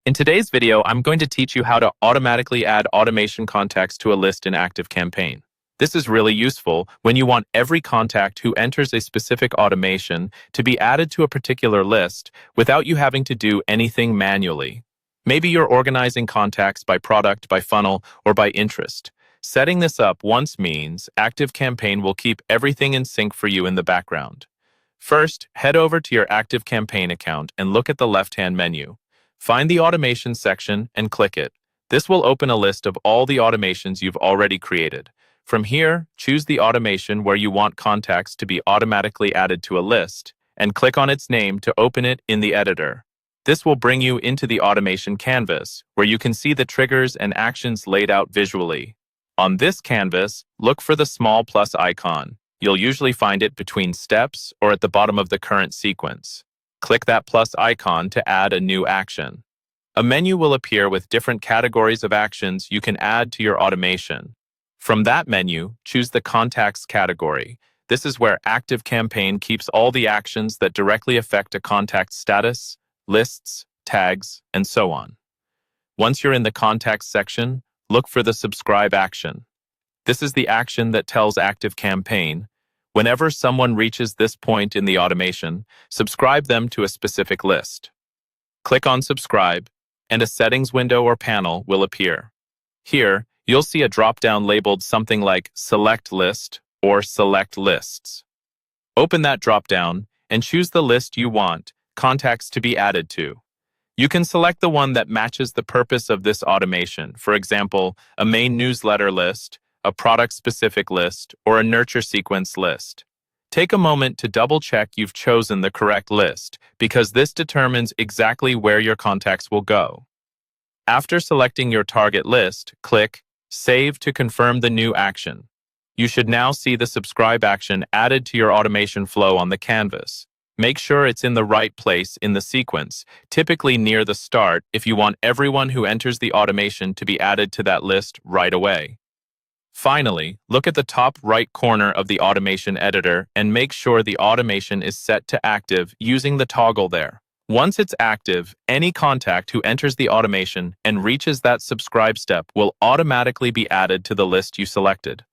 In today's video, I'm going to teach you how to automatically add automation contacts to a list in ActiveCampaign. This is really useful when you want every contact who enters a specific automation to be added to a particular list without you having to do anything manually. Maybe you're organizing contacts by product, by funnel, or by interest. Setting this up once means ActiveCampaign will keep everything in sync for you in the background. First, head over to your ActiveCampaign account and look at the left-hand menu. Find the automation section and click it. This will open a list of all the automations you've already created. From here, choose the automation where you want contacts to be automatically added to a list, and click on its name to open it in the editor. This will bring you into the automation canvas, where you can see the triggers and actions laid out visually. On this canvas, look for the small plus icon. You'll usually find it between steps or at the bottom of the current sequence. Click that plus icon to add a new action. A menu will appear with different categories of actions you can add to your automation. From that menu, choose the Contacts category. This is where ActiveCampaign keeps all the actions that directly affect a contact's status, lists, tags, and so on. Once you're in the Contacts section, look for the Subscribe action. This is the action that tells ActiveCampaign, whenever someone reaches this point in the automation, subscribe them to a specific list. Click on Subscribe, and a settings window or panel will appear. Here, you'll see a drop-down labeled something like Select List or Select Lists. Open that drop-down and choose the list you want contacts to be added to. You can select the one that matches the purpose of this automation, for example, a main newsletter list, a product-specific list, or a nurture sequence list. Take a moment to double-check you've chosen the correct list, because this determines exactly where your contacts will go. After selecting your target list, click Save to confirm the new action. You should now see the subscribe action added to your automation flow on the canvas. Make sure it's in the right place in the sequence, typically near the start if you want everyone who enters the automation to be added to that list right away. Finally, look at the top right corner of the automation editor and make sure the automation is set to active using the toggle there. Once it's active, any contact who enters the automation and reaches that subscribe step will automatically be added to the list you selected.